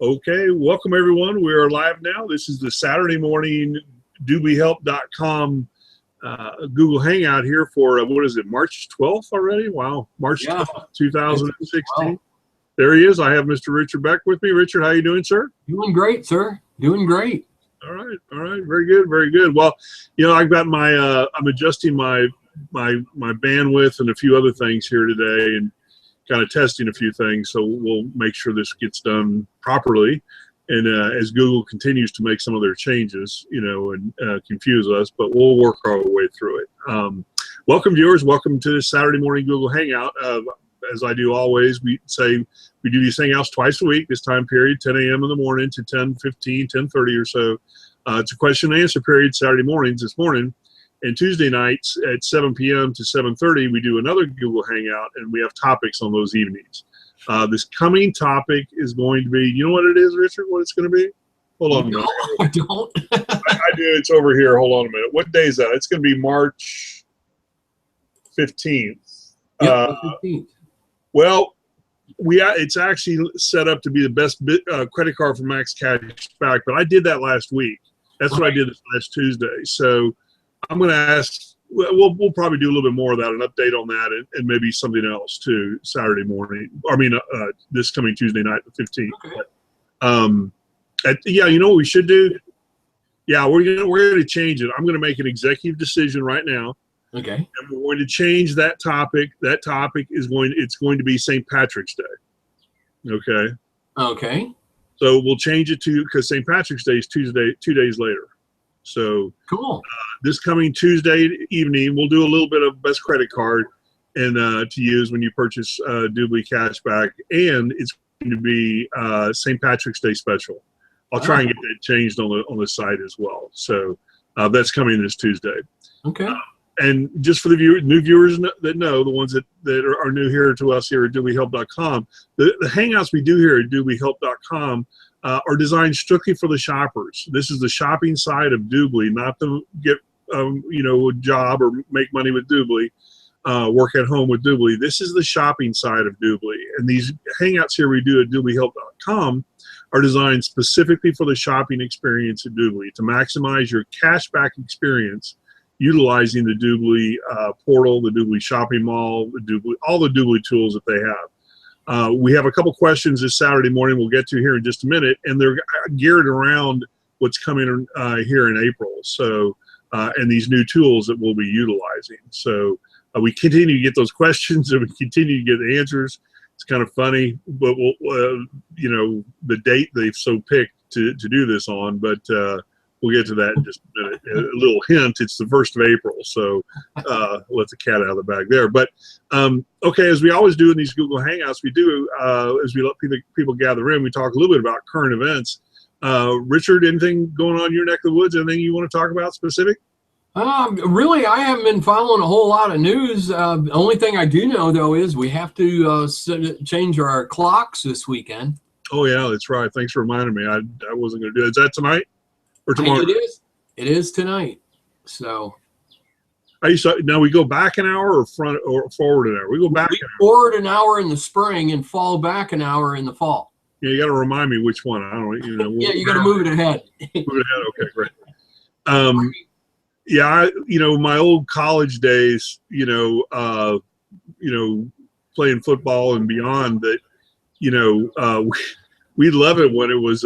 Okay, welcome everyone. We are live now. This is the Saturday morning DubLiHelp.com Google Hangout here for, what is it, March 12th already? Wow, March 12th, 2016. Wow. There he is. I have Mr. Richard Beck with me. Richard, how you doing, sir? Doing great, sir. Doing great. All right. Very good. Very good. Well, you know, I've got my, I'm adjusting my bandwidth and a few other things here today, and kind of testing a few things, so we'll make sure this gets done properly. And as Google continues to make some of their changes, you know, and confuse us, but we'll work our way through it. Welcome, viewers. Welcome to this Saturday morning Google Hangout. As I do always, we say we do these Hangouts twice a week, this time period, 10 a.m. in the morning to 10:15, 10:30 or so. It's a question and answer period Saturday mornings this morning. And Tuesday nights at 7 p.m. to 7:30, we do another Google Hangout, and we have topics on those evenings. This coming topic is going to be, you know what it is, Richard? What it's going to be? Hold on a minute. I don't. I do. It's over here. Hold on a minute. What day is that? It's going to be March 15th. Yep, 15th. Well, it's actually set up to be the best credit card for max cash back, but I did that last week. That's what I did this last Tuesday. So I'm going to ask, we'll probably do a little bit more of that, an update on that, and maybe something else too, Saturday morning. I mean, this coming Tuesday night, the 15th. Okay. Yeah, you know what we should do? Yeah, we're going to change it. I'm going to make an executive decision right now. Okay. And we're going to change that topic. That topic is it's going to be St. Patrick's Day. Okay. Okay. So we'll change it to, because St. Patrick's Day is Tuesday, 2 days later. So cool. This coming Tuesday evening, we'll do a little bit of best credit card and to use when you purchase DubLi Cashback, and it's going to be St. Patrick's Day special. I'll try and get that changed on the site as well. So that's coming this Tuesday. Okay. And just for the new viewers that know, the ones that are new here to us here at DubLiHelp.com, the Hangouts we do here at DubLiHelp.com are designed strictly for the shoppers. This is the shopping side of DubLi, not to get you know, a job or make money with DubLi, work at home with DubLi. This is the shopping side of DubLi. And these Hangouts here we do at DubLiHelp.com are designed specifically for the shopping experience at DubLi, to maximize your cashback experience utilizing the DubLi portal, the DubLi shopping mall, all the DubLi tools that they have. We have a couple questions this Saturday morning we'll get to here in just a minute, and they're geared around what's coming here in April. So, and these new tools that we'll be utilizing. So we continue to get those questions, and we continue to get the answers. It's kind of funny, but we'll, you know, the date they've so picked to do this on, but we'll get to that in just a minute. A little hint, it's the 1st of April, so let the cat out of the bag there. But, okay, as we always do in these Google Hangouts, we do, as we let people gather in, we talk a little bit about current events. Richard, anything going on in your neck of the woods? Anything you want to talk about specific? Really, I haven't been following a whole lot of news. The only thing I do know, though, is we have to change our clocks this weekend. Oh, yeah, that's right. Thanks for reminding me. I wasn't going to do it. Is that tonight? Or tomorrow? It is tonight. So now we go back an hour or front or forward an hour? We go back an hour. Forward an hour in the spring and fall back an hour in the fall. Yeah, you got to remind me which one. I don't, you know. Yeah, you got to move it ahead. Move it ahead. Okay, great. Yeah, you know, my old college days, you know, playing football and beyond, that, you know, we love it when it was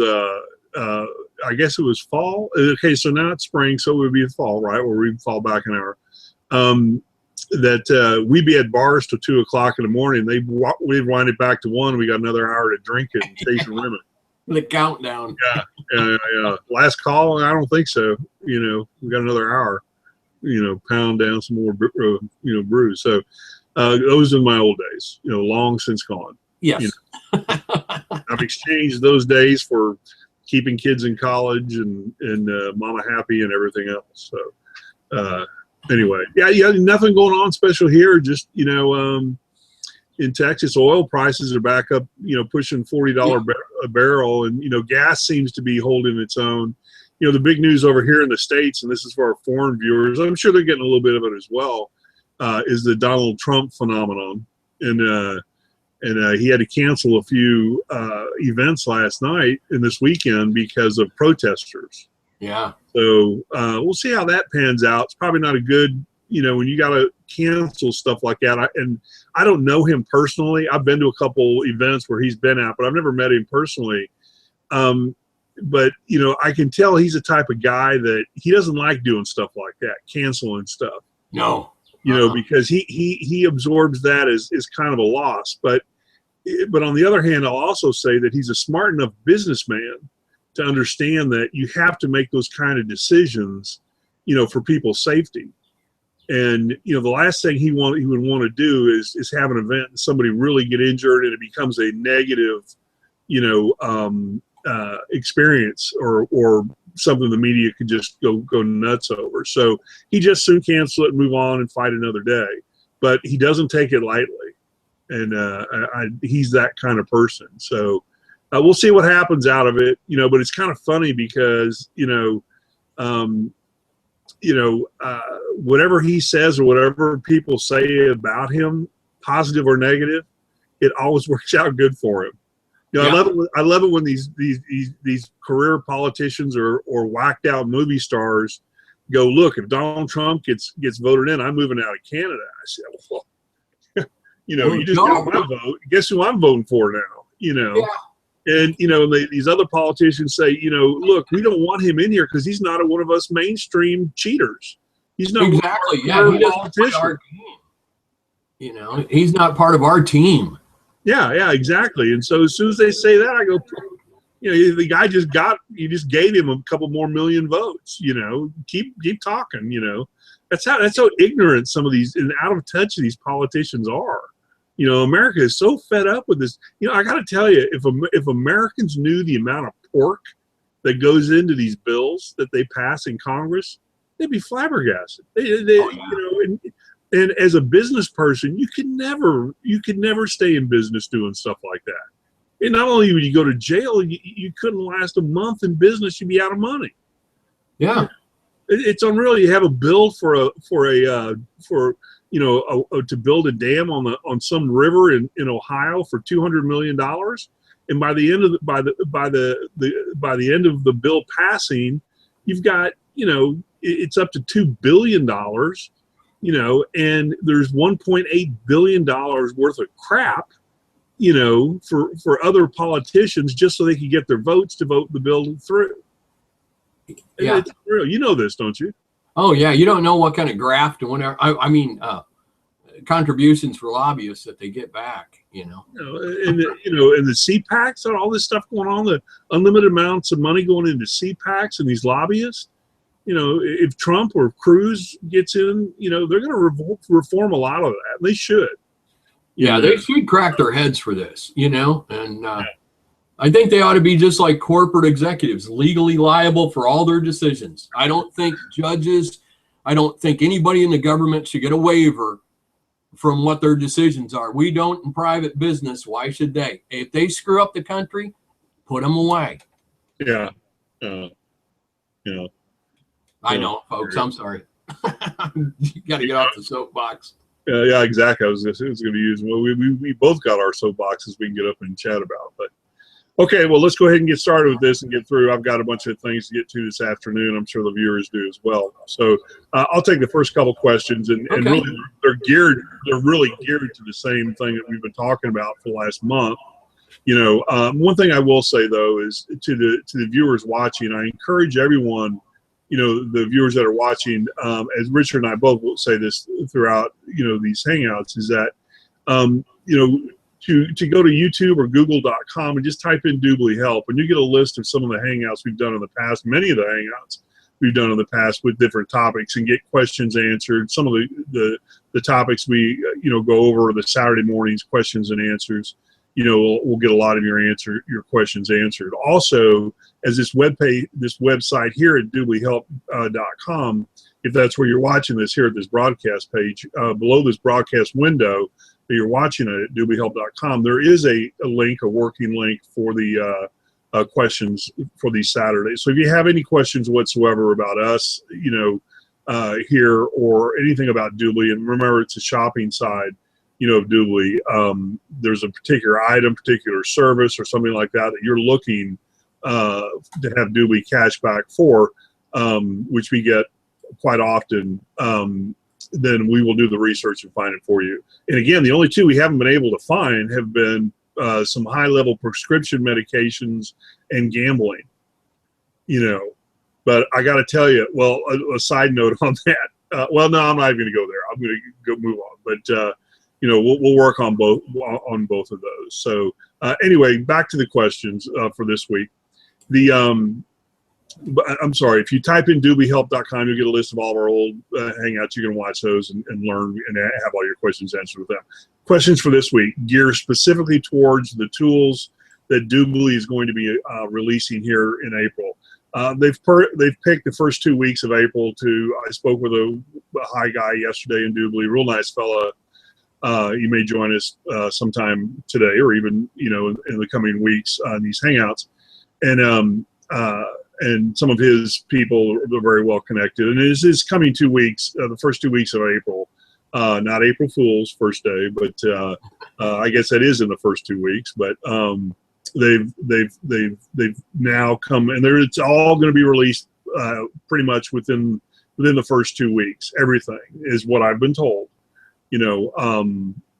I guess it was fall. Okay, so now it's spring, so it would be fall, right? Where we'd fall back an hour. We'd be at bars till 2 o'clock in the morning. We'd wind it back to 1. We got another hour to drink it and chase women. The countdown. Yeah. Last call? I don't think so. You know, we got another hour. You know, pound down some more, you know, brews. So those are my old days. You know, long since gone. Yes. You know, I've exchanged those days for keeping kids in college and mama happy and everything else. So anyway, yeah, nothing going on special here. Just, you know, in Texas, oil prices are back up, you know, pushing $40 a barrel, and, you know, gas seems to be holding its own. You know, the big news over here in the States, and this is for our foreign viewers, I'm sure they're getting a little bit of it as well, is the Donald Trump phenomenon. And and he had to cancel a few events last night and this weekend because of protesters. Yeah. So we'll see how that pans out. It's probably not a good, when you got to cancel stuff like that. And I don't know him personally. I've been to a couple events where he's been at, but I've never met him personally. But I can tell he's the type of guy that he doesn't like doing stuff like that, canceling stuff. No. Because he absorbs that as kind of a loss. But on the other hand, I'll also say that he's a smart enough businessman to understand that you have to make those kind of decisions, for people's safety. And the last thing he would want to do is have an event and somebody really get injured and it becomes a negative, experience or something the media could just go nuts over. So he just soon cancel it and move on and fight another day. But he doesn't take it lightly, and he's that kind of person. So we'll see what happens out of it. But it's kind of funny because whatever he says or whatever people say about him, positive or negative, it always works out good for him. Yeah. I love it when these career politicians or whacked out movie stars go, look, if Donald Trump gets voted in, I'm moving out of Canada. I said, well, you just got my vote. Guess who I'm voting for now? Yeah. And these other politicians say, look, we don't want him in here because he's not one of us mainstream cheaters. He's not exactly. Yeah, he doesn't play our team. He's not part of our team. Yeah, exactly. And so as soon as they say that, I go, the guy you just gave him a couple more million votes. Keep talking. That's how ignorant some of these and out of touch these politicians are. America is so fed up with this. I got to tell you, if Americans knew the amount of pork that goes into these bills that they pass in Congress, they'd be flabbergasted. And as a business person, you could never stay in business doing stuff like that. And not only would you go to jail, you couldn't last a month in business. You'd be out of money. Yeah, it's unreal. You have a bill to build a dam on some river in Ohio for $200 million, and by the end of the bill passing, you've got it's up to $2 billion. And there's $1.8 billion worth of crap, for other politicians just so they can get their votes to vote the bill through. Yeah. It's real. You know this, don't you? Oh, yeah. You don't know what kind of graft and whatever. I mean, contributions for lobbyists that they get back, and the CPACs and all this stuff going on, the unlimited amounts of money going into CPACs and these lobbyists. If Trump or Cruz gets in, they're going to reform a lot of that. They should. Yeah, they should crack their heads for this, and I think they ought to be just like corporate executives, legally liable for all their decisions. I don't think judges, I don't think anybody in the government should get a waiver from what their decisions are. We don't in private business. Why should they? If they screw up the country, put them away. Yeah. I know, folks. I'm sorry. You got to get off the soapbox. Yeah, exactly. I was going to be using. Well, we both got our soapboxes we can get up and chat about. But okay, well, let's go ahead and get started with this and get through. I've got a bunch of things to get to this afternoon. I'm sure the viewers do as well. So I'll take the first couple questions, and really they're really geared to the same thing that we've been talking about for the last month. One thing I will say though is to the viewers watching, I encourage everyone. The viewers that are watching, as Richard and I both will say this throughout, these Hangouts, is that, to go to YouTube or Google.com and just type in DubLiHelp, and you get a list of some of the Hangouts we've done in the past, many of the Hangouts we've done in the past with different topics, and get questions answered. Some of the topics we, go over the Saturday mornings, questions and answers. We'll get a lot of your questions answered. Also, as this website here at DubLiHelp.com, if that's where you're watching this here at this broadcast page, below this broadcast window that you're watching it at DubLiHelp.com, there is a link, a working link for the questions for these Saturdays. So if you have any questions whatsoever about us, here or anything about DubLi, and remember it's a shopping side. of DubLi, there's a particular item, particular service, or something like that you're looking to have DubLi cashback for, which we get quite often, then we will do the research and find it for you. And again, the only two we haven't been able to find have been some high-level prescription medications and gambling. But I got to tell you, well, a side note on that. Well, no, I'm not even going to go there. I'm going to go move on. But we'll work on both of those. So anyway, back to the questions for this week. I'm sorry, if you type in DubLiHelp.com, you'll get a list of all of our old Hangouts. You can watch those and learn and have all your questions answered with them. Questions for this week, geared specifically towards the tools that DubLi is going to be releasing here in April. They've picked the first 2 weeks of April I spoke with a high guy yesterday in DubLi, real nice fella. You may join us sometime today or even, in the coming weeks on these Hangouts. And some of his people are very well connected. And it is coming 2 weeks, the first 2 weeks of April, not April Fool's first day, but I guess that is in the first 2 weeks. But they've now come, and it's all going to be released pretty much within the first 2 weeks. Everything is what I've been told.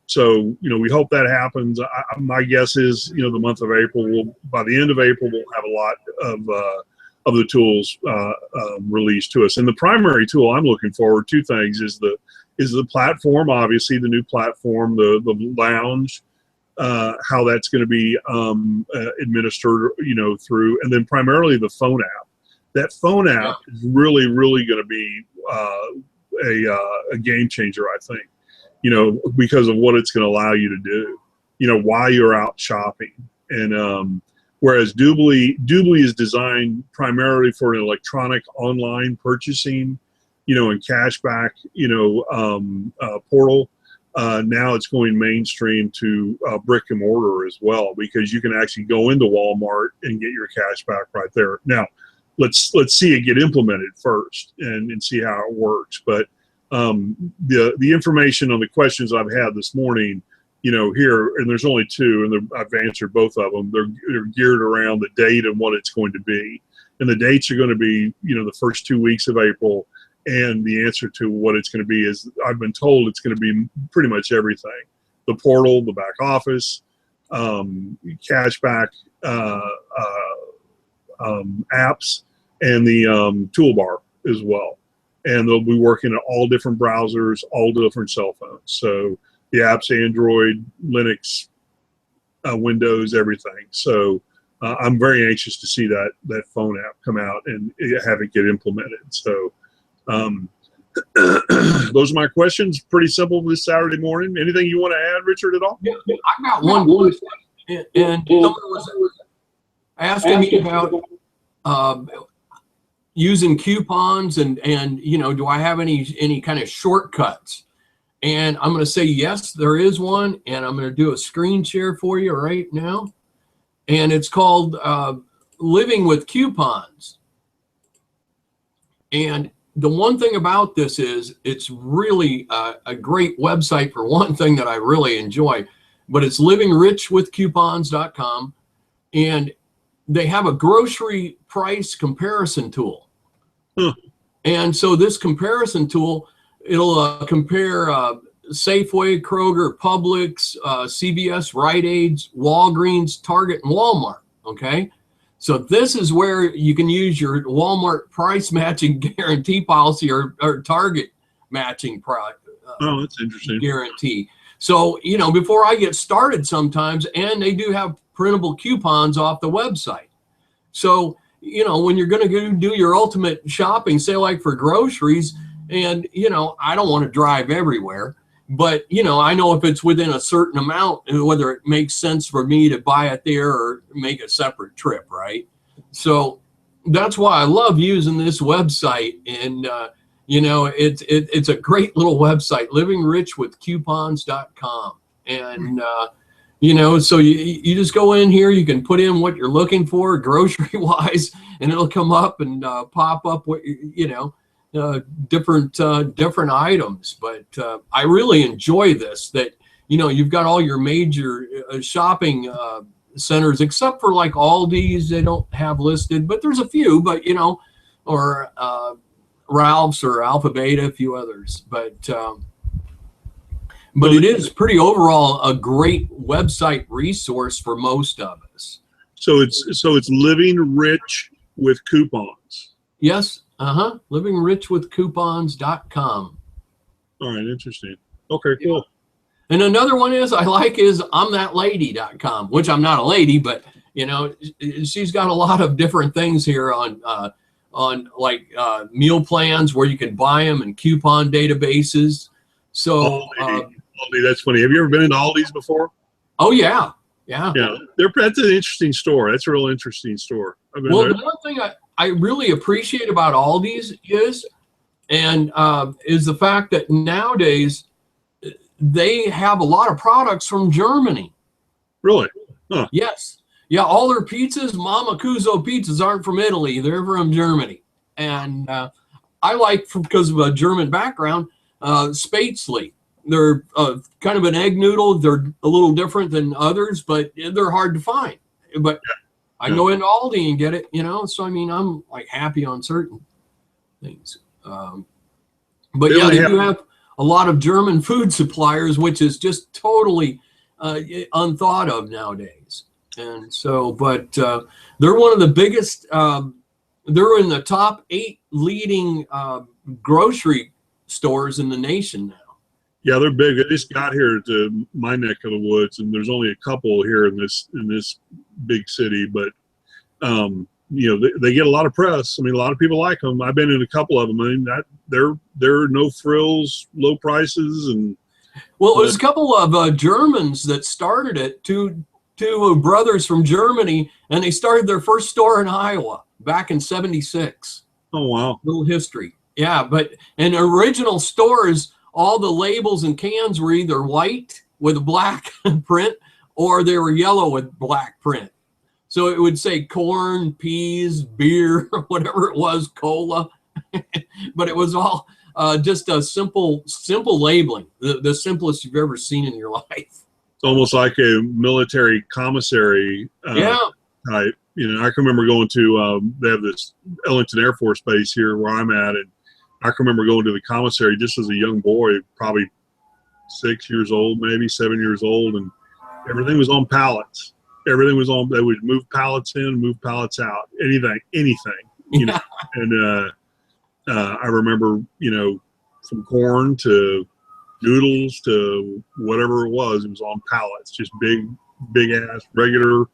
So we hope that happens. My guess is the month of April, by the end of April, we'll have a lot of the tools released to us. And the primary tool I'm looking forward to, things is the platform, obviously the new platform, the lounge, how that's going to be administered, through, and then primarily the phone app. That phone app is really, really going to be a game changer, I think, because of what it's going to allow you to do, while you're out shopping. And whereas DubLi is designed primarily for an electronic online purchasing, and cashback, portal. Now it's going mainstream to brick and mortar as well, because you can actually go into Walmart and get your cash back right there. Now, let's see it get implemented first and see how it works. But the information on the questions I've had this morning, here, and there's only two, and I've answered both of them. They're geared around the date and what it's going to be. And the dates are going to be, the first 2 weeks of April. And the answer to what it's going to be is, I've been told it's going to be pretty much everything. The portal, the back office, cashback apps, and the toolbar as well. And they'll be working on all different browsers, all different cell phones. So the apps, Android, Linux, Windows, everything. So I'm very anxious to see that phone app come out and have it get implemented. So those are my questions. Pretty simple this Saturday morning. Anything you want to add, Richard, at all? Yeah, I got one question. And someone was asking me about using coupons and do I have any kind of shortcuts? And I'm going to say yes, there is one, and I'm going to do a screen share for you right now. And it's called Living with Coupons. And the one thing about this is it's really a great website for one thing that I really enjoy, but it's livingrich.coupons.com, and they have a grocery price comparison tool. And so this comparison tool, it'll compare Safeway, Kroger, Publix, CVS, Rite Aids, Walgreens, Target, and Walmart, okay? So this is where you can use your Walmart price matching guarantee policy or Target matching that's interesting. guarantee. So, before I get started sometimes, and they do have printable coupons off the website. So, when you're going to do your ultimate shopping, say like for groceries, and, I don't want to drive everywhere, but, I know if it's within a certain amount, whether it makes sense for me to buy it there or make a separate trip, right? So that's why I love using this website. And, it's a great little website, livingrich.coupons.com. And, so you just go in here, you can put in what you're looking for grocery wise, and it'll come up and pop up what, different items. But I really enjoy this, that you've got all your major shopping centers, except for like Aldi's, they don't have listed, but there's a few, but or Ralph's or Alpha Beta, a few others, but it is pretty overall a great website resource for most of us. So it's living rich with coupons. Yes. Livingrich.coupons.com. All right. Interesting. Okay, cool. And another one is I'mThatLady.com, which I'm not a lady, but she's got a lot of different things here on like meal plans where you can buy them and coupon databases. So Aldi, that's funny. Have you ever been into Aldi's before? Oh yeah. That's an interesting store. That's a real interesting store. The one thing I really appreciate about Aldi's is the fact that nowadays they have a lot of products from Germany. Really? Huh. Yes. Yeah, all their pizzas, Mama Cuso pizzas, aren't from Italy. They're from Germany. And I like, because of a German background, Spätzle. They're kind of an egg noodle. They're a little different than others, but they're hard to find. But I go into Aldi and get it, so I mean, I'm like happy on certain things. But they do have a lot of German food suppliers, which is just totally unthought of nowadays. And so, but they're one of the biggest, they're in the top 8 leading grocery stores in the nation now. Yeah, they're big. I just got here to my neck of the woods, and there's only a couple here in this big city, but they get a lot of press. I mean, a lot of people like them. I've been in a couple of them. I mean, they're no frills, low prices, and there's a couple of Germans that started it. Two brothers from Germany, and they started their first store in Iowa back in '76. Oh wow! Little history, yeah. But in original stores, all the labels and cans were either white with a black print, or they were yellow with black print. So it would say corn, peas, beer, whatever it was, cola. But it was all just a simple labeling, the simplest you've ever seen in your life. It's almost like a military commissary type. I can remember going to, they have this Ellington Air Force Base here where I'm at, and I can remember going to the commissary just as a young boy, probably 6 years old, maybe 7 years old, and everything was on pallets. Everything was on. They would move pallets in, move pallets out. Anything. And I remember, from corn to noodles to whatever it was on pallets. Just big ass regular,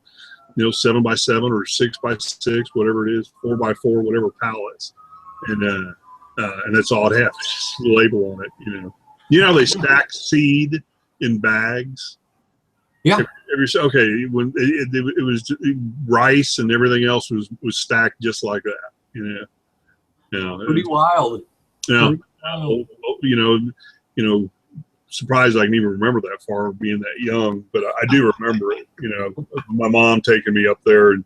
7x7 or 6x6, whatever it is, 4x4, whatever pallets, and that's all it had. Just a label on it. How they stack seed in bags. Yeah. When it was rice and everything else was stacked just like that. Pretty wild. Surprised I can even remember that far, being that young, but I do remember it. My mom taking me up there and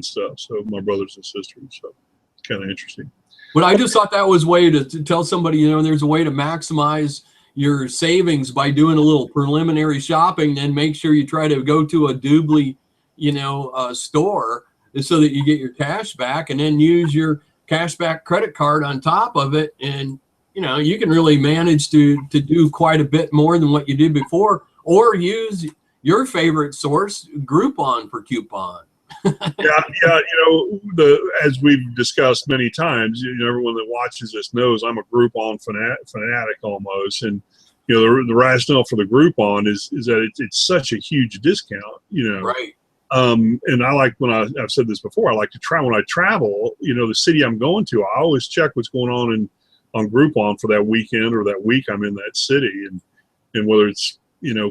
stuff. So my brothers and sisters. So it's kind of interesting. But I just thought that was a way to tell somebody, there's a way to maximize your savings by doing a little preliminary shopping, then make sure you try to go to a DubLi, store, so that you get your cash back, and then use your cash back credit card on top of it. And, you can really manage to do quite a bit more than what you did before, or use your favorite source, Groupon, for coupon. As we've discussed many times, everyone that watches this knows I'm a Groupon fanatic almost, and the rationale for the Groupon is that it's such a huge discount, Right. And I like, I've said this before, I like to try when I travel, the city I'm going to, I always check what's going on Groupon for that weekend or that week I'm in that city, and whether it's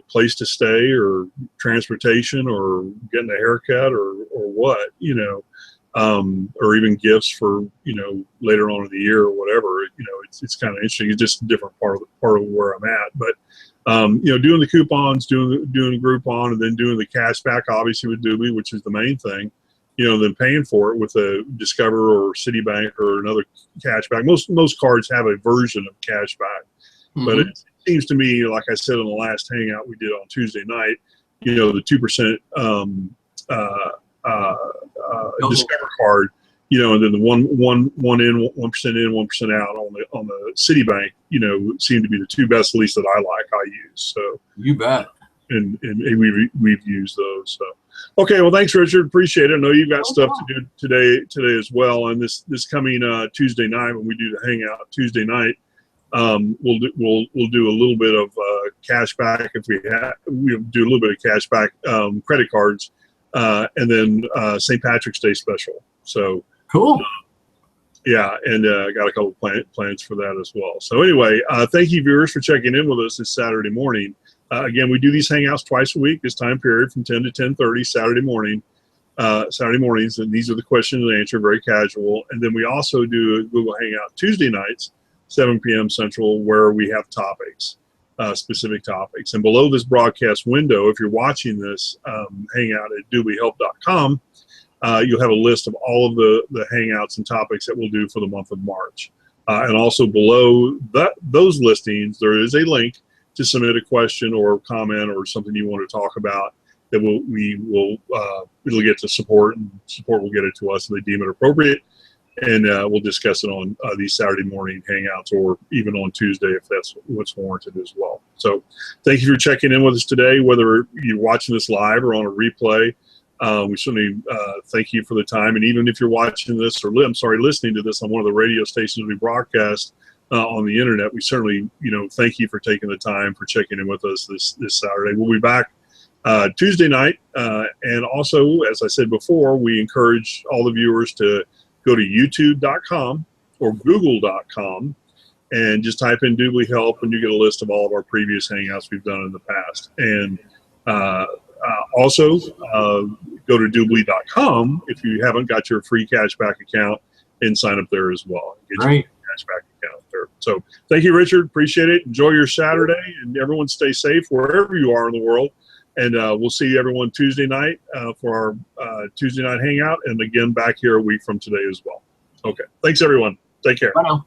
place to stay or transportation or getting a haircut or what, or even gifts for, later on in the year or whatever, it's kind of interesting. It's just a different part of where I'm at. But, doing the coupons, doing Groupon, and then doing the cash back, obviously with DubLi, which is the main thing, then paying for it with a Discover or Citibank or another cash back. Most cards have a version of cash back, but seems to me, like I said on the last hangout we did on Tuesday night, the 2% Discover card, and then the one in, 1% in, 1% out on the Citibank, seem to be the two best lease that I like. I use. So you bet. And we've used those. So okay, well, thanks, Richard. Appreciate it. I know you've got stuff to do today as well. And this coming Tuesday night, when we do the hangout Tuesday night, we'll do a little bit of cash back if we'll do a little bit of cash back credit cards, and then St. Patrick's Day special. So cool. Yeah, and I got a couple plans for that as well. So anyway, thank you, viewers, for checking in with us this Saturday morning. Again, we do these hangouts twice a week, this time period from 10 to 10:30 Saturday mornings, and these are the questions and answer, very casual. And then we also do a Google Hangout Tuesday nights, 7 p.m. Central, where we have topics, specific topics. And below this broadcast window, if you're watching this hangout at DubLiHelp.com, you'll have a list of all of the hangouts and topics that we'll do for the month of March. And also below those listings, there is a link to submit a question or comment or something you want to talk about that it'll get to support, and support will get it to us if they deem it appropriate. And we'll discuss it on these Saturday morning hangouts, or even on Tuesday if that's what's warranted as well. So thank you for checking in with us today, whether you're watching this live or on a replay. We certainly thank you for the time. And even if you're watching this listening to this on one of the radio stations we broadcast on the internet, we certainly, thank you for taking the time for checking in with us this Saturday. We'll be back Tuesday night. And also, as I said before, we encourage all the viewers to go to youtube.com or google.com and just type in DubLiHelp, and you get a list of all of our previous hangouts we've done in the past. And also, go to DubLi.com if you haven't got your free cashback account, and sign up there as well. Get your cashback account there. So thank you, Richard. Appreciate it. Enjoy your Saturday, and everyone stay safe wherever you are in the world. And we'll see everyone Tuesday night for our Tuesday night hangout, and again back here a week from today as well. Okay. Thanks, everyone. Take care. Bye now.